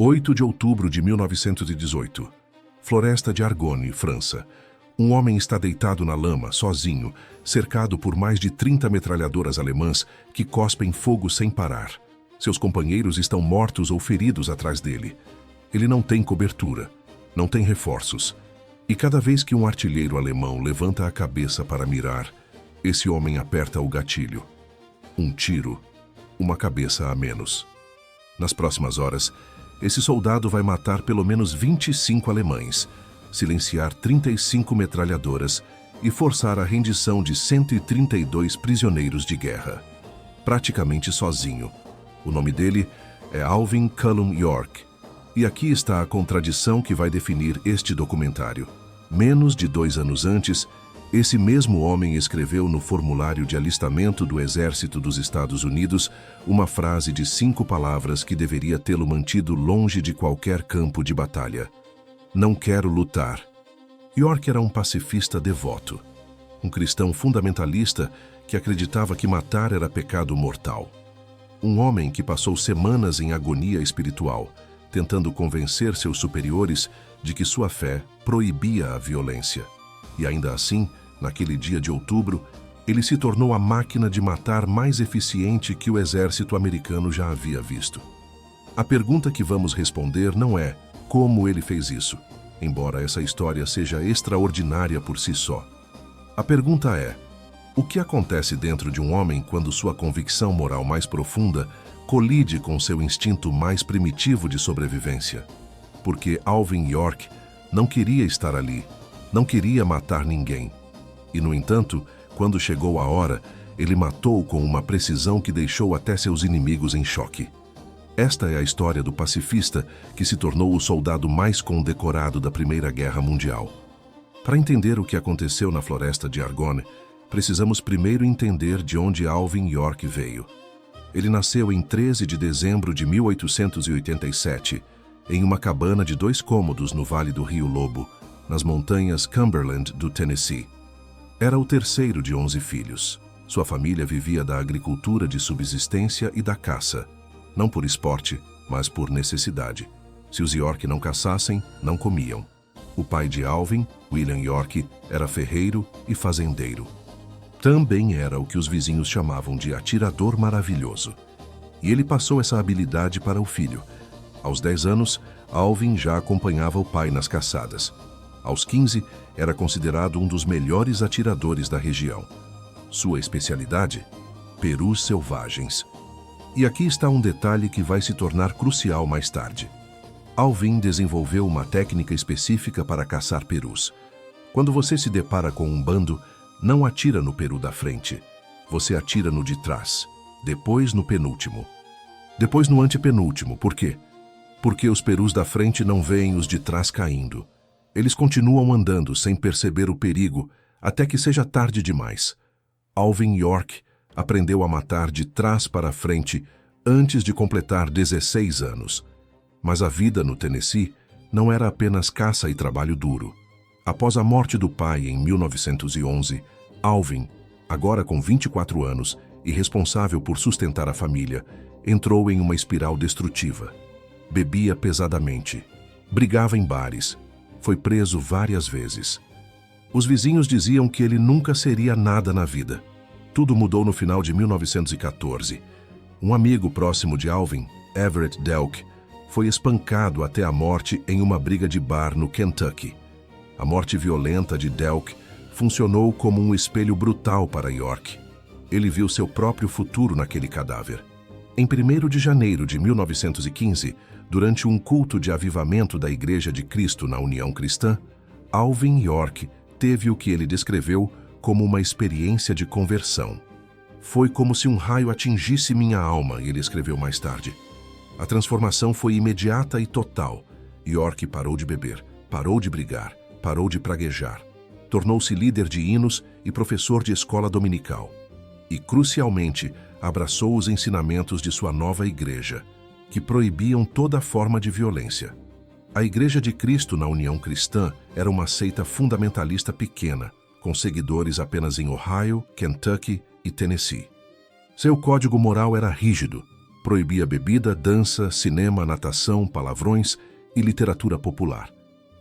8 de outubro de 1918. Floresta de Argonne, França. Um homem está deitado na lama, sozinho, cercado por mais de 30 metralhadoras alemãs que cospem fogo sem parar. Seus companheiros estão mortos ou feridos atrás dele. Ele não tem cobertura, não tem reforços. E cada vez que um artilheiro alemão levanta a cabeça para mirar, esse homem aperta o gatilho. Um tiro, uma cabeça a menos. Nas próximas horas, esse soldado vai matar pelo menos 25 alemães, silenciar 35 metralhadoras e forçar a rendição de 132 prisioneiros de guerra. Praticamente sozinho. O nome dele é Alvin Cullum York. E aqui está a contradição que vai definir este documentário. Menos de 2 anos antes, esse mesmo homem escreveu no formulário de alistamento do Exército dos Estados Unidos uma frase de 5 palavras que deveria tê-lo mantido longe de qualquer campo de batalha. Não quero lutar. York era um pacifista devoto, um cristão fundamentalista que acreditava que matar era pecado mortal. Um homem que passou semanas em agonia espiritual, tentando convencer seus superiores de que sua fé proibia a violência. E ainda assim, naquele dia de outubro, ele se tornou a máquina de matar mais eficiente que o exército americano já havia visto. A pergunta que vamos responder não é como ele fez isso, embora essa história seja extraordinária por si só. A pergunta é: o que acontece dentro de um homem quando sua convicção moral mais profunda colide com seu instinto mais primitivo de sobrevivência? Porque Alvin York não queria estar ali, não queria matar ninguém. E, no entanto, quando chegou a hora, ele matou com uma precisão que deixou até seus inimigos em choque. Esta é a história do pacifista que se tornou o soldado mais condecorado da Primeira Guerra Mundial. Para entender o que aconteceu na floresta de Argonne, precisamos primeiro entender de onde Alvin York veio. Ele nasceu em 13 de dezembro de 1887, em uma cabana de 2 cômodos no Vale do Rio Lobo, nas montanhas Cumberland do Tennessee. Era o terceiro de 11 filhos. Sua família vivia da agricultura de subsistência e da caça. Não por esporte, mas por necessidade. Se os York não caçassem, não comiam. O pai de Alvin, William York, era ferreiro e fazendeiro. Também era o que os vizinhos chamavam de atirador maravilhoso. E ele passou essa habilidade para o filho. Aos 10 anos, Alvin já acompanhava o pai nas caçadas. Aos 15, era considerado um dos melhores atiradores da região. Sua especialidade? Perus selvagens. E aqui está um detalhe que vai se tornar crucial mais tarde. Alvin desenvolveu uma técnica específica para caçar perus. Quando você se depara com um bando, não atira no peru da frente. Você atira no de trás, depois no penúltimo. Depois no antepenúltimo. Por quê? Porque os perus da frente não veem os de trás caindo. Eles continuam andando sem perceber o perigo até que seja tarde demais. Alvin York aprendeu a matar de trás para frente antes de completar 16 anos. Mas a vida no Tennessee não era apenas caça e trabalho duro. Após a morte do pai em 1911, Alvin, agora com 24 anos e responsável por sustentar a família, entrou em uma espiral destrutiva. Bebia pesadamente, brigava em bares, foi preso várias vezes. Os vizinhos diziam que ele nunca seria nada na vida. Tudo mudou no final de 1914. Um amigo próximo de Alvin, Everett Delk, foi espancado até a morte em uma briga de bar no Kentucky. A morte violenta de Delk funcionou como um espelho brutal para York. Ele viu seu próprio futuro naquele cadáver. Em 1º de janeiro de 1915, durante um culto de avivamento da Igreja de Cristo na União Cristã, Alvin York teve o que ele descreveu como uma experiência de conversão. Foi como se um raio atingisse minha alma, ele escreveu mais tarde. A transformação foi imediata e total. York parou de beber, parou de brigar, parou de praguejar. Tornou-se líder de hinos e professor de escola dominical. E, crucialmente, abraçou os ensinamentos de sua nova igreja, que proibiam toda forma de violência. A Igreja de Cristo na União Cristã era uma seita fundamentalista pequena, com seguidores apenas em Ohio, Kentucky e Tennessee. Seu código moral era rígido. Proibia bebida, dança, cinema, natação, palavrões e literatura popular.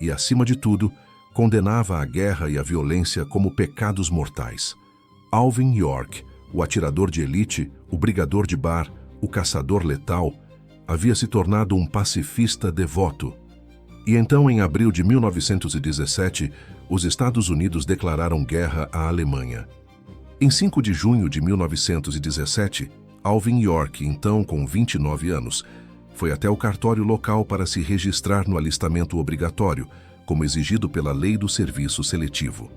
E, acima de tudo, condenava a guerra e a violência como pecados mortais. Alvin York, o atirador de elite, o brigador de bar, o caçador letal, havia se tornado um pacifista devoto. E então, em abril de 1917, os Estados Unidos declararam guerra à Alemanha. Em 5 de junho de 1917, Alvin York, então com 29 anos, foi até o cartório local para se registrar no alistamento obrigatório, como exigido pela lei do serviço seletivo.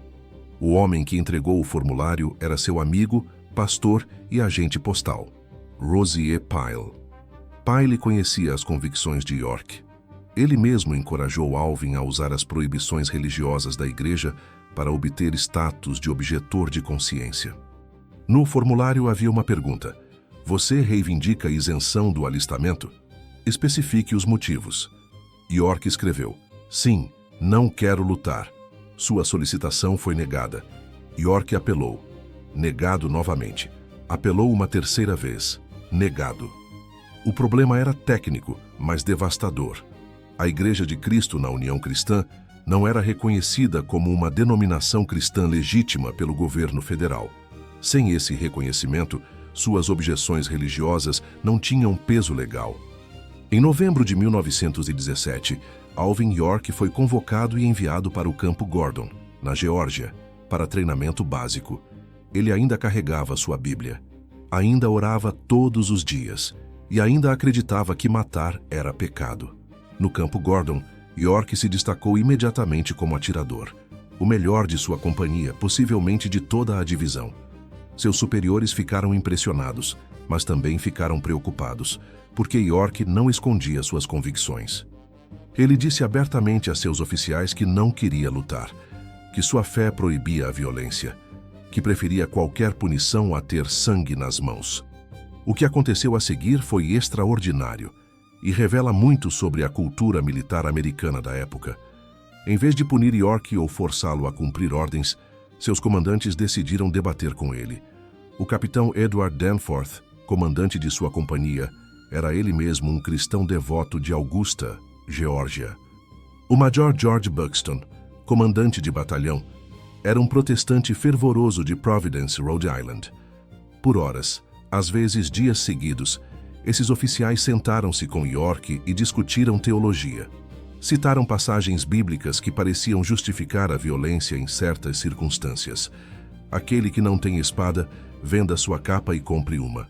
O homem que entregou o formulário era seu amigo, pastor e agente postal, Rosier Pyle. Pyle conhecia as convicções de York. Ele mesmo encorajou Alvin a usar as proibições religiosas da igreja para obter status de objetor de consciência. No formulário havia uma pergunta: você reivindica a isenção do alistamento? Especifique os motivos. York escreveu: sim, não quero lutar. Sua solicitação foi negada. York apelou. Negado novamente. Apelou uma terceira vez. Negado. O problema era técnico, mas devastador. A Igreja de Cristo na União Cristã não era reconhecida como uma denominação cristã legítima pelo governo federal. Sem esse reconhecimento, suas objeções religiosas não tinham peso legal. Em novembro de 1917, Alvin York foi convocado e enviado para o Campo Gordon, na Geórgia, para treinamento básico. Ele ainda carregava sua Bíblia, ainda orava todos os dias e ainda acreditava que matar era pecado. No Campo Gordon, York se destacou imediatamente como atirador, o melhor de sua companhia, possivelmente de toda a divisão. Seus superiores ficaram impressionados, mas também ficaram preocupados, porque York não escondia suas convicções. Ele disse abertamente a seus oficiais que não queria lutar, que sua fé proibia a violência, que preferia qualquer punição a ter sangue nas mãos. O que aconteceu a seguir foi extraordinário e revela muito sobre a cultura militar americana da época. Em vez de punir York ou forçá-lo a cumprir ordens, seus comandantes decidiram debater com ele. O capitão Edward Danforth, comandante de sua companhia, era ele mesmo um cristão devoto de Augusta, Geórgia. O major George Buxton, comandante de batalhão, era um protestante fervoroso de Providence, Rhode Island. Por horas, às vezes dias seguidos, esses oficiais sentaram-se com York e discutiram teologia. Citaram passagens bíblicas que pareciam justificar a violência em certas circunstâncias. Aquele que não tem espada, venda sua capa e compre uma.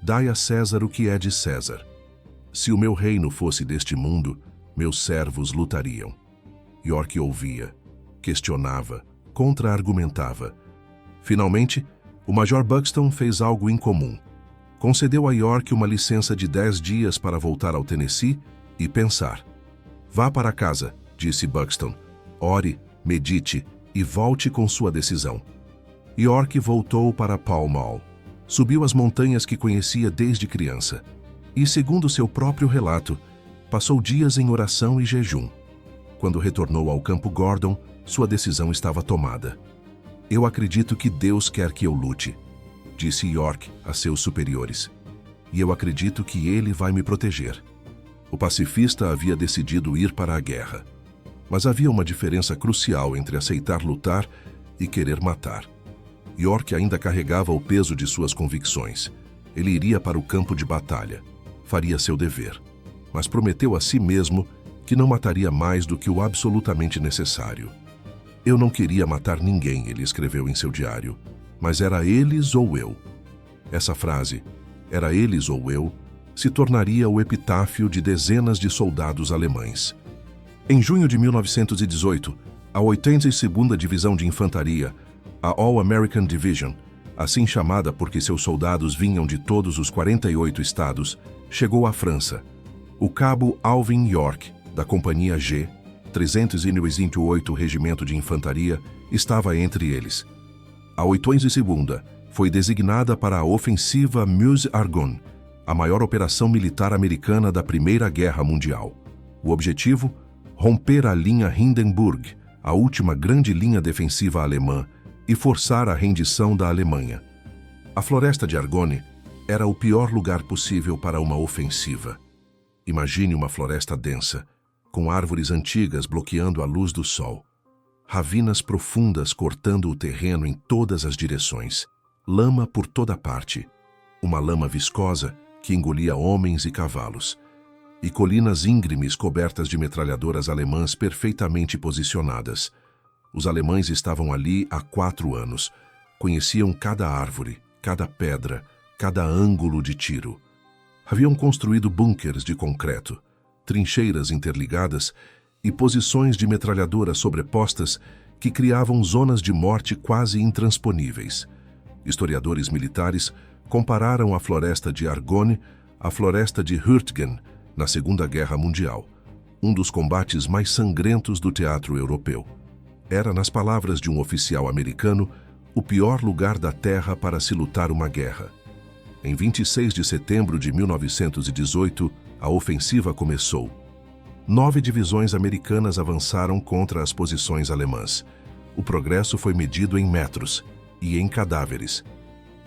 Dai a César o que é de César. Se o meu reino fosse deste mundo, meus servos lutariam. York ouvia, questionava, contra-argumentava. Finalmente, o Major Buxton fez algo incomum. Concedeu a York uma licença de 10 dias para voltar ao Tennessee e pensar. Vá para casa, disse Buxton. Ore, medite e volte com sua decisão. York voltou para Pall Mall. Subiu as montanhas que conhecia desde criança. E, segundo seu próprio relato, passou dias em oração e jejum. Quando retornou ao Campo Gordon, sua decisão estava tomada. Eu acredito que Deus quer que eu lute, disse York a seus superiores. E eu acredito que Ele vai me proteger. O pacifista havia decidido ir para a guerra. Mas havia uma diferença crucial entre aceitar lutar e querer matar. York ainda carregava o peso de suas convicções. Ele iria para o campo de batalha. Faria seu dever. Mas prometeu a si mesmo que não mataria mais do que o absolutamente necessário. Eu não queria matar ninguém, ele escreveu em seu diário. Mas era eles ou eu. Essa frase, era eles ou eu, se tornaria o epitáfio de dezenas de soldados alemães. Em junho de 1918, a 82ª Divisão de Infantaria, a All American Division, assim chamada porque seus soldados vinham de todos os 48 estados, chegou à França. O cabo Alvin York, da Companhia G, 328º Regimento de Infantaria, estava entre eles. A 82ª foi designada para a Ofensiva Meuse-Argonne, a maior operação militar americana da Primeira Guerra Mundial. O objetivo? Romper a linha Hindenburg, a última grande linha defensiva alemã, e forçar a rendição da Alemanha. A floresta de Argonne Era o pior lugar possível para uma ofensiva. Imagine uma floresta densa, com árvores antigas bloqueando a luz do sol. Ravinas profundas cortando o terreno em todas as direções. Lama por toda parte. Uma lama viscosa que engolia homens e cavalos. E colinas íngremes cobertas de metralhadoras alemãs perfeitamente posicionadas. Os alemães estavam ali há 4 anos. Conheciam cada árvore, cada pedra, cada ângulo de tiro. Haviam construído bunkers de concreto, trincheiras interligadas e posições de metralhadora sobrepostas que criavam zonas de morte quase intransponíveis. Historiadores militares compararam a floresta de Argonne à floresta de Hürtgen na Segunda Guerra Mundial, um dos combates mais sangrentos do teatro europeu. Era, nas palavras de um oficial americano, o pior lugar da Terra para se lutar uma guerra. Em 26 de setembro de 1918, a ofensiva começou. 9 divisões americanas avançaram contra as posições alemãs. O progresso foi medido em metros e em cadáveres.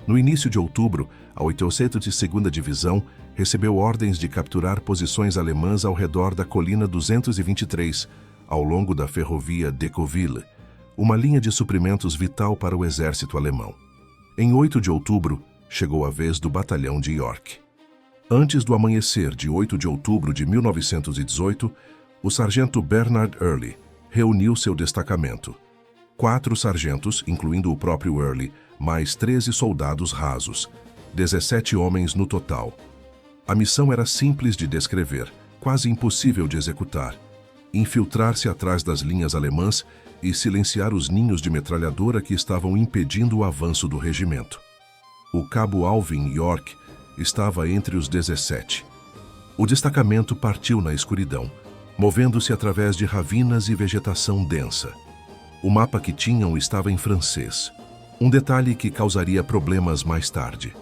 No início de outubro, a 802ª Divisão recebeu ordens de capturar posições alemãs ao redor da colina 223, ao longo da ferrovia Decauville, uma linha de suprimentos vital para o exército alemão. Em 8 de outubro, chegou a vez do batalhão de York. Antes do amanhecer de 8 de outubro de 1918, o sargento Bernard Early reuniu seu destacamento. 4 sargentos, incluindo o próprio Early, mais 13 soldados rasos, 17 homens no total. A missão era simples de descrever, quase impossível de executar. Infiltrar-se atrás das linhas alemãs e silenciar os ninhos de metralhadora que estavam impedindo o avanço do regimento. O cabo Alvin York estava entre os 17. O destacamento partiu na escuridão, movendo-se através de ravinas e vegetação densa. O mapa que tinham estava em francês, um detalhe que causaria problemas mais tarde.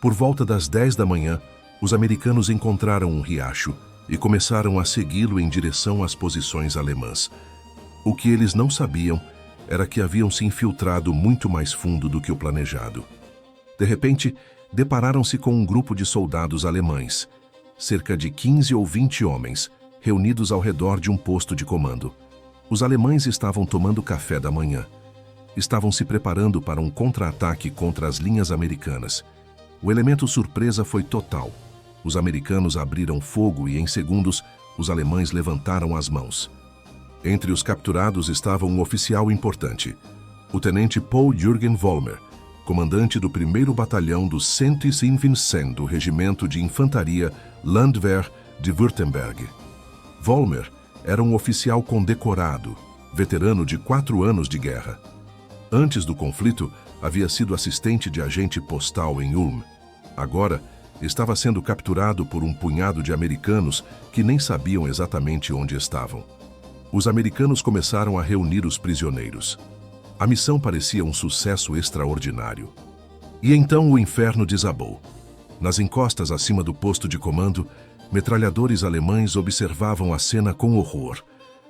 Por volta das 10 da manhã, os americanos encontraram um riacho e começaram a segui-lo em direção às posições alemãs. O que eles não sabiam era que haviam se infiltrado muito mais fundo do que o planejado. De repente, depararam-se com um grupo de soldados alemães, cerca de 15 ou 20 homens, reunidos ao redor de um posto de comando. Os alemães estavam tomando café da manhã. Estavam se preparando para um contra-ataque contra as linhas americanas. O elemento surpresa foi total. Os americanos abriram fogo e, em segundos, os alemães levantaram as mãos. Entre os capturados estava um oficial importante, o tenente Paul Jürgen Vollmer, comandante do 1º Batalhão do 115 do Regimento de Infantaria Landwehr de Württemberg. Vollmer era um oficial condecorado, veterano de 4 anos de guerra. Antes do conflito, havia sido assistente de agente postal em Ulm. Agora, estava sendo capturado por um punhado de americanos que nem sabiam exatamente onde estavam. Os americanos começaram a reunir os prisioneiros. A missão parecia um sucesso extraordinário. E então o inferno desabou. Nas encostas acima do posto de comando, metralhadores alemães observavam a cena com horror.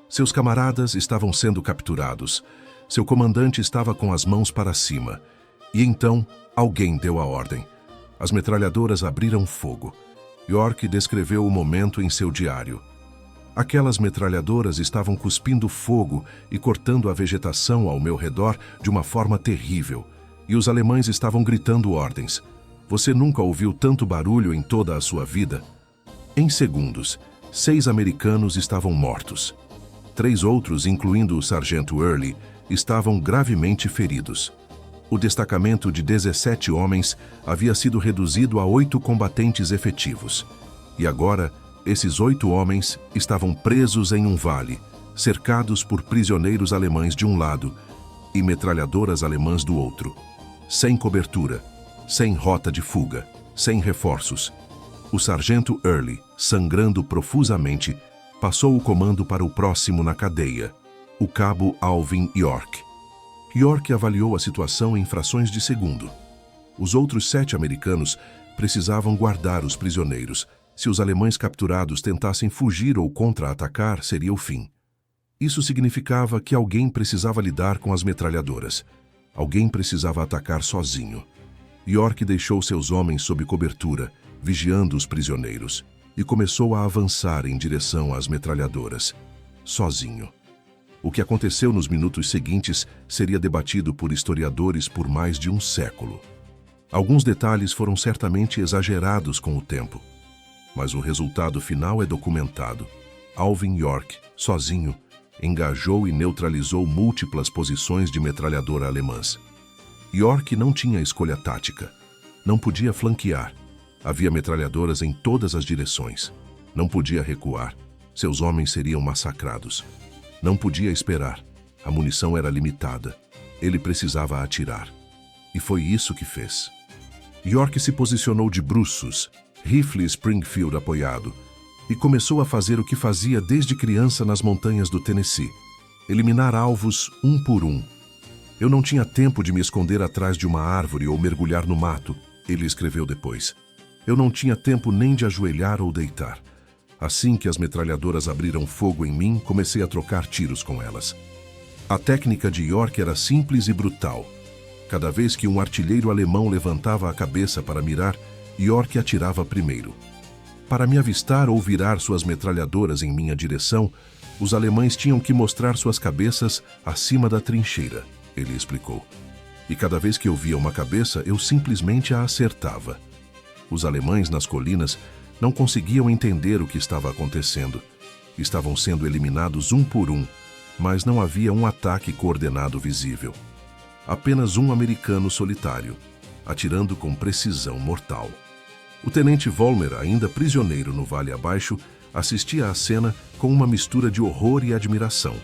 Seus camaradas estavam sendo capturados. Seu comandante estava com as mãos para cima. E então, alguém deu a ordem. As metralhadoras abriram fogo. York descreveu o momento em seu diário. Aquelas metralhadoras estavam cuspindo fogo e cortando a vegetação ao meu redor de uma forma terrível. E os alemães estavam gritando ordens. Você nunca ouviu tanto barulho em toda a sua vida? Em segundos, 6 americanos estavam mortos. 3 outros, incluindo o sargento Early, estavam gravemente feridos. O destacamento de 17 homens havia sido reduzido a 8 combatentes efetivos. E agora, esses 8 homens estavam presos em um vale, cercados por prisioneiros alemães de um lado e metralhadoras alemãs do outro. Sem cobertura, sem rota de fuga, sem reforços. O sargento Early, sangrando profusamente, passou o comando para o próximo na cadeia, o cabo Alvin York. York avaliou a situação em frações de segundo. Os outros 7 americanos precisavam guardar os prisioneiros. Se os alemães capturados tentassem fugir ou contra-atacar, seria o fim. Isso significava que alguém precisava lidar com as metralhadoras. Alguém precisava atacar sozinho. York deixou seus homens sob cobertura, vigiando os prisioneiros, e começou a avançar em direção às metralhadoras, sozinho. O que aconteceu nos minutos seguintes seria debatido por historiadores por mais de um século. Alguns detalhes foram certamente exagerados com o tempo, mas o resultado final é documentado. Alvin York, sozinho, engajou e neutralizou múltiplas posições de metralhadora alemãs. York não tinha escolha tática. Não podia flanquear. Havia metralhadoras em todas as direções. Não podia recuar. Seus homens seriam massacrados. Não podia esperar. A munição era limitada. Ele precisava atirar. E foi isso que fez. York se posicionou de bruços, rifle Springfield apoiado, e começou a fazer o que fazia desde criança nas montanhas do Tennessee: eliminar alvos um por um. Eu não tinha tempo de me esconder atrás de uma árvore ou mergulhar no mato, ele escreveu depois. Eu não tinha tempo nem de ajoelhar ou deitar. Assim que as metralhadoras abriram fogo em mim, comecei a trocar tiros com elas. A técnica de York era simples e brutal. Cada vez que um artilheiro alemão levantava a cabeça para mirar, York atirava primeiro. Para me avistar ou virar suas metralhadoras em minha direção, os alemães tinham que mostrar suas cabeças acima da trincheira, ele explicou. E cada vez que eu via uma cabeça, eu simplesmente a acertava. Os alemães nas colinas não conseguiam entender o que estava acontecendo. Estavam sendo eliminados um por um, mas não havia um ataque coordenado visível. Apenas um americano solitário, atirando com precisão mortal. O tenente Vollmer, ainda prisioneiro no vale abaixo, assistia à cena com uma mistura de horror e admiração.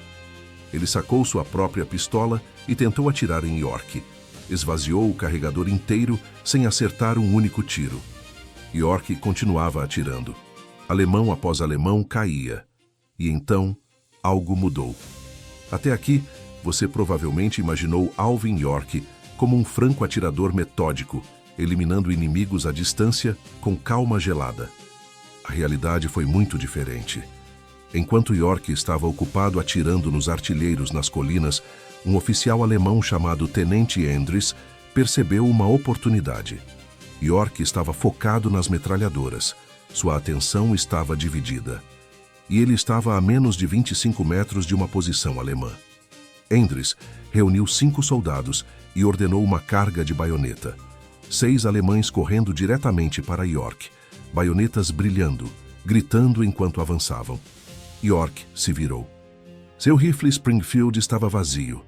Ele sacou sua própria pistola e tentou atirar em York. Esvaziou o carregador inteiro sem acertar um único tiro. York continuava atirando. Alemão após alemão caía. E então, algo mudou. Até aqui, você provavelmente imaginou Alvin York como um franco atirador metódico, eliminando inimigos à distância com calma gelada. A realidade foi muito diferente. Enquanto York estava ocupado atirando nos artilheiros nas colinas, um oficial alemão chamado Tenente Endres percebeu uma oportunidade. York estava focado nas metralhadoras. Sua atenção estava dividida. E ele estava a menos de 25 metros de uma posição alemã. Endres reuniu 5 soldados e ordenou uma carga de baioneta. 6 alemães correndo diretamente para York, baionetas brilhando, gritando enquanto avançavam. York se virou. Seu rifle Springfield estava vazio.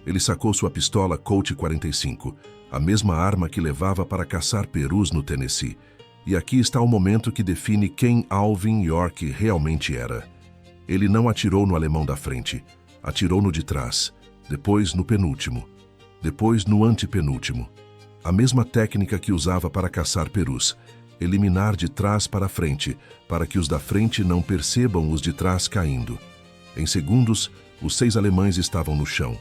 Ele sacou sua pistola Colt 45, a mesma arma que levava para caçar perus no Tennessee. E aqui está o momento que define quem Alvin York realmente era. Ele não atirou no alemão da frente. Atirou no de trás, depois no penúltimo, depois no antepenúltimo. A mesma técnica que usava para caçar perus, eliminar de trás para frente, para que os da frente não percebam os de trás caindo. Em segundos, os 6 alemães estavam no chão.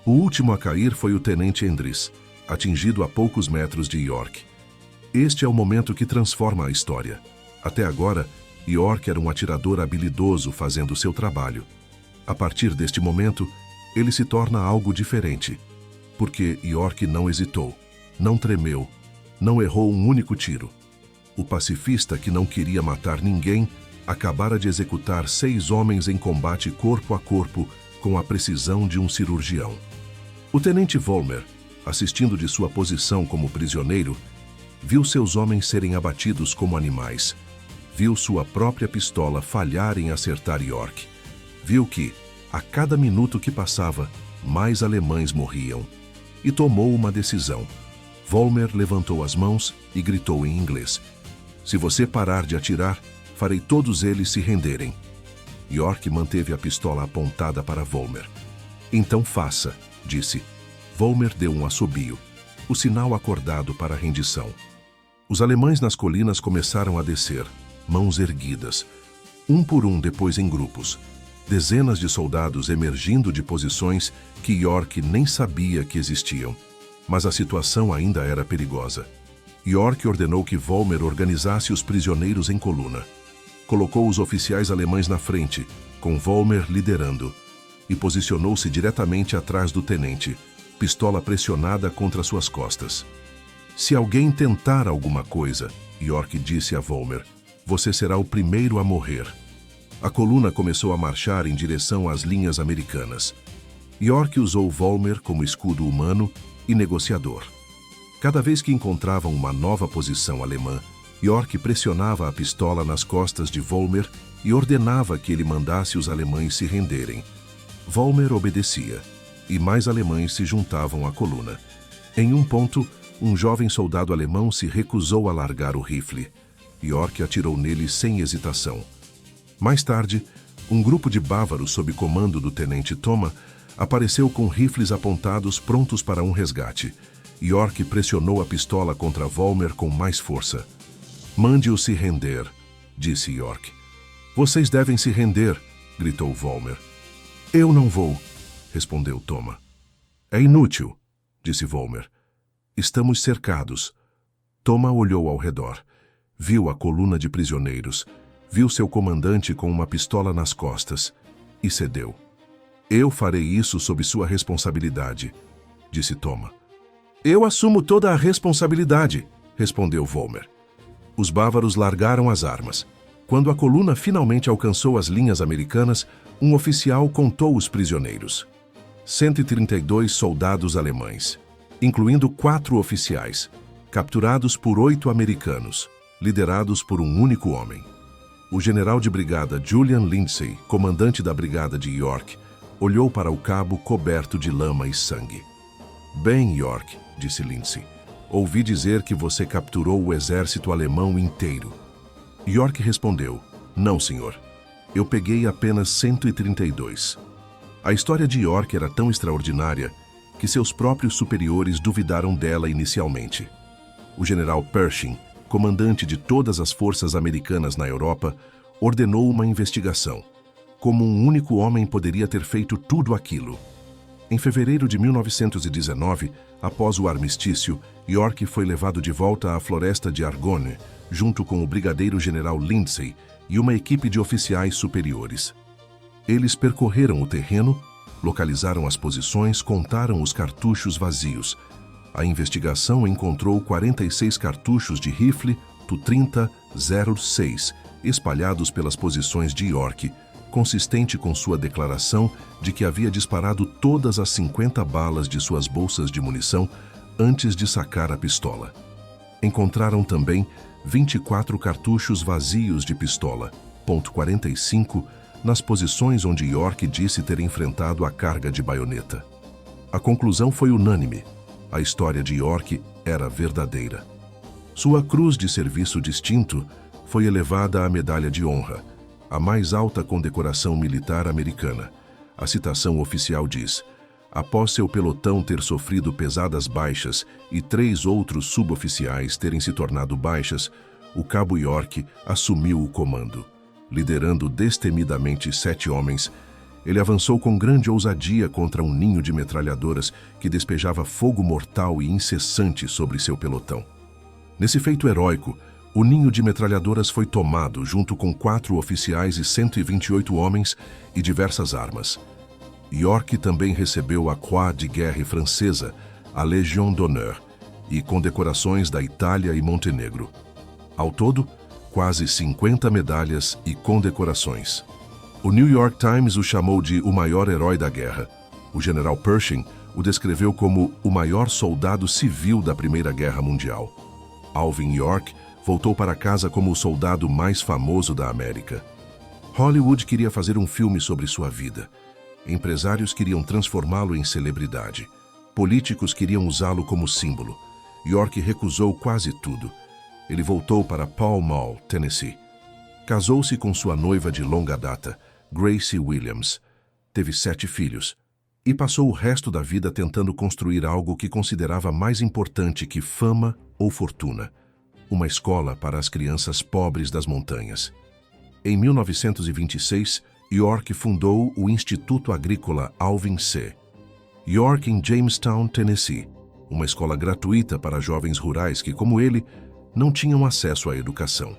O último a cair foi o tenente Endres, atingido a poucos metros de York. Este é o momento que transforma a história. Até agora, York era um atirador habilidoso fazendo seu trabalho. A partir deste momento, ele se torna algo diferente, porque York não hesitou, não tremeu, não errou um único tiro. O pacifista que não queria matar ninguém acabara de executar 6 homens em combate corpo a corpo com a precisão de um cirurgião. O tenente Vollmer, assistindo de sua posição como prisioneiro, viu seus homens serem abatidos como animais. Viu sua própria pistola falhar em acertar York. Viu que, a cada minuto que passava, mais alemães morriam. E tomou uma decisão. Vollmer levantou as mãos e gritou em inglês: "Se você parar de atirar, farei todos eles se renderem." York manteve a pistola apontada para Vollmer. "Então faça", disse. Vollmer deu um assobio, o sinal acordado para a rendição. Os alemães nas colinas começaram a descer, mãos erguidas, um por um, depois em grupos. Dezenas de soldados emergindo de posições que York nem sabia que existiam. Mas a situação ainda era perigosa. York ordenou que Vollmer organizasse os prisioneiros em coluna. Colocou os oficiais alemães na frente, com Vollmer liderando, e posicionou-se diretamente atrás do tenente, pistola pressionada contra suas costas. Se alguém tentar alguma coisa, York disse a Vollmer, você será o primeiro a morrer. A coluna começou a marchar em direção às linhas americanas. York usou Vollmer como escudo humano e negociador. Cada vez que encontravam uma nova posição alemã, York pressionava a pistola nas costas de Vollmer e ordenava que ele mandasse os alemães se renderem. Vollmer obedecia, e mais alemães se juntavam à coluna. Em um ponto, um jovem soldado alemão se recusou a largar o rifle. York atirou nele sem hesitação. Mais tarde, um grupo de bávaros sob comando do tenente Thoma apareceu com rifles apontados prontos para um resgate. York pressionou a pistola contra Vollmer com mais força. Mande-o se render, disse York. Vocês devem se render, gritou Vollmer. Eu não vou, respondeu Thoma. É inútil, disse Vollmer. Estamos cercados. Thoma olhou ao redor. Viu a coluna de prisioneiros. Viu seu comandante com uma pistola nas costas. E cedeu. Eu farei isso sob sua responsabilidade, disse Thoma. Eu assumo toda a responsabilidade, respondeu Vollmer. Os bávaros largaram as armas. Quando a coluna finalmente alcançou as linhas americanas, um oficial contou os prisioneiros. 132 soldados alemães, incluindo 4 oficiais, capturados por 8 americanos, liderados por um único homem. O general de brigada Julian Lindsay, comandante da brigada de York, olhou para o cabo coberto de lama e sangue. Bem, York, disse Lindsay, ouvi dizer que você capturou o exército alemão inteiro. York respondeu, não, senhor. Eu peguei apenas 132. A história de York era tão extraordinária que seus próprios superiores duvidaram dela inicialmente. O general Pershing, comandante de todas as forças americanas na Europa, ordenou uma investigação. Como um único homem poderia ter feito tudo aquilo? Em fevereiro de 1919, após o armistício, York foi levado de volta à floresta de Argonne, junto com o brigadeiro-general Lindsay e uma equipe de oficiais superiores. Eles percorreram o terreno, localizaram as posições, contaram os cartuchos vazios. A investigação encontrou 46 cartuchos de rifle Tu-30-06 espalhados pelas posições de York, consistente com sua declaração de que havia disparado todas as 50 balas de suas bolsas de munição antes de sacar a pistola. Encontraram também 24 cartuchos vazios de pistola, .45, nas posições onde York disse ter enfrentado a carga de baioneta. A conclusão foi unânime. A história de York era verdadeira. Sua cruz de serviço distinto foi elevada à Medalha de Honra, a mais alta condecoração militar americana. A citação oficial diz: após seu pelotão ter sofrido pesadas baixas e 3 outros suboficiais terem se tornado baixas, o cabo York assumiu o comando. Liderando destemidamente 7 homens, ele avançou com grande ousadia contra um ninho de metralhadoras que despejava fogo mortal e incessante sobre seu pelotão. Nesse feito heróico, o ninho de metralhadoras foi tomado junto com 4 oficiais e 128 homens e diversas armas. York também recebeu a Croix de Guerre francesa, a Légion d'honneur e condecorações da Itália e Montenegro. Ao todo, quase 50 medalhas e condecorações. O New York Times o chamou de o maior herói da guerra. O general Pershing o descreveu como o maior soldado civil da Primeira Guerra Mundial. Alvin York voltou para casa como o soldado mais famoso da América. Hollywood queria fazer um filme sobre sua vida. Empresários queriam transformá-lo em celebridade. Políticos queriam usá-lo como símbolo. York recusou quase tudo. Ele voltou para Pall Mall, Tennessee. Casou-se com sua noiva de longa data, Gracie Williams. Teve 7 filhos. E passou o resto da vida tentando construir algo que considerava mais importante que fama ou fortuna: uma escola para as crianças pobres das montanhas. Em 1926, York fundou o Instituto Agrícola Alvin C. York em Jamestown, Tennessee, uma escola gratuita para jovens rurais que, como ele, não tinham acesso à educação.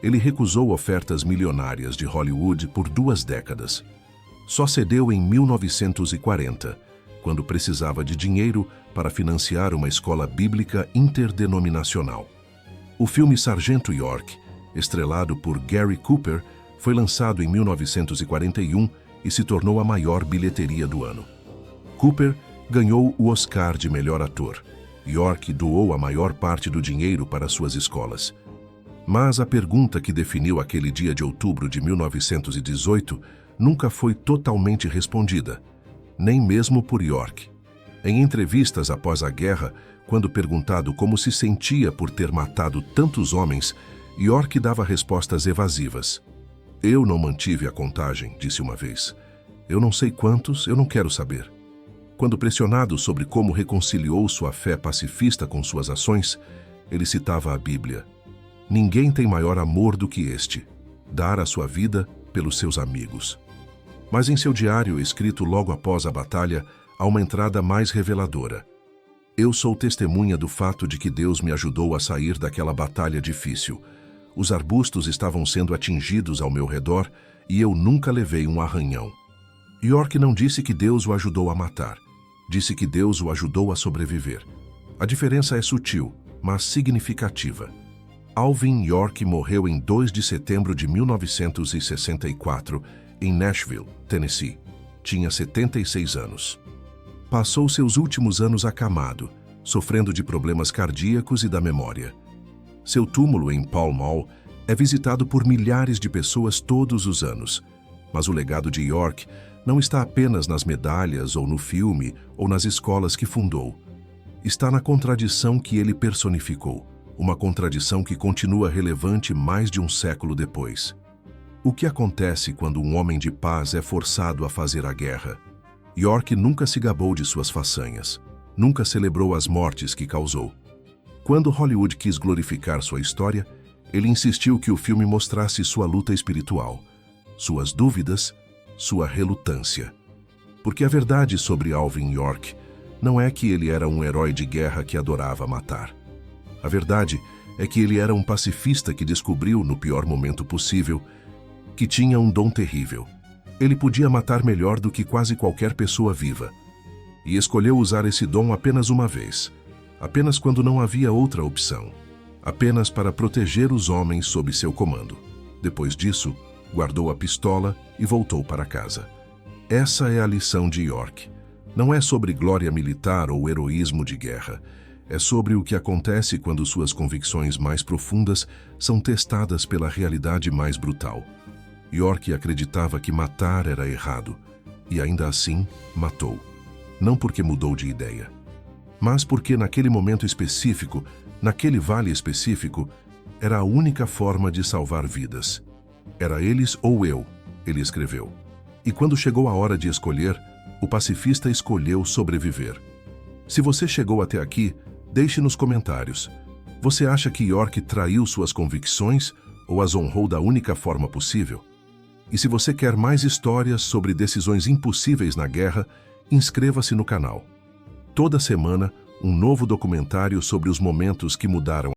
Ele recusou ofertas milionárias de Hollywood por 2 décadas. Só cedeu em 1940, quando precisava de dinheiro para financiar uma escola bíblica interdenominacional. O filme Sargento York, estrelado por Gary Cooper, foi lançado em 1941 e se tornou a maior bilheteria do ano. Cooper ganhou o Oscar de melhor ator. York doou a maior parte do dinheiro para suas escolas. Mas a pergunta que definiu aquele dia de outubro de 1918 nunca foi totalmente respondida, nem mesmo por York. Em entrevistas após a guerra, quando perguntado como se sentia por ter matado tantos homens, York dava respostas evasivas. "Eu não mantive a contagem", disse uma vez. "Eu não sei quantos, eu não quero saber." Quando pressionado sobre como reconciliou sua fé pacifista com suas ações, ele citava a Bíblia. "Ninguém tem maior amor do que este, dar a sua vida pelos seus amigos." Mas em seu diário, escrito logo após a batalha, há uma entrada mais reveladora. "Eu sou testemunha do fato de que Deus me ajudou a sair daquela batalha difícil. Os arbustos estavam sendo atingidos ao meu redor e eu nunca levei um arranhão." York não disse que Deus o ajudou a matar. Disse que Deus o ajudou a sobreviver. A diferença é sutil, mas significativa. Alvin York morreu em 2 de setembro de 1964, em Nashville, Tennessee. Tinha 76 anos. Passou seus últimos anos acamado, sofrendo de problemas cardíacos e da memória. Seu túmulo em Pall Mall é visitado por milhares de pessoas todos os anos. Mas o legado de York não está apenas nas medalhas ou no filme ou nas escolas que fundou. Está na contradição que ele personificou, uma contradição que continua relevante mais de um século depois. O que acontece quando um homem de paz é forçado a fazer a guerra? York nunca se gabou de suas façanhas, nunca celebrou as mortes que causou. Quando Hollywood quis glorificar sua história, ele insistiu que o filme mostrasse sua luta espiritual, suas dúvidas, sua relutância. Porque a verdade sobre Alvin York não é que ele era um herói de guerra que adorava matar. A verdade é que ele era um pacifista que descobriu, no pior momento possível, que tinha um dom terrível. Ele podia matar melhor do que quase qualquer pessoa viva. E escolheu usar esse dom apenas uma vez, apenas quando não havia outra opção, apenas para proteger os homens sob seu comando. Depois disso, guardou a pistola e voltou para casa. Essa é a lição de York. Não é sobre glória militar ou heroísmo de guerra. É sobre o que acontece quando suas convicções mais profundas são testadas pela realidade mais brutal. York acreditava que matar era errado, e ainda assim matou. Não porque mudou de ideia, mas porque naquele momento específico, naquele vale específico, era a única forma de salvar vidas. "Era eles ou eu", ele escreveu. E quando chegou a hora de escolher, o pacifista escolheu sobreviver. Se você chegou até aqui, deixe nos comentários. Você acha que York traiu suas convicções ou as honrou da única forma possível? E se você quer mais histórias sobre decisões impossíveis na guerra, inscreva-se no canal. Toda semana, um novo documentário sobre os momentos que mudaram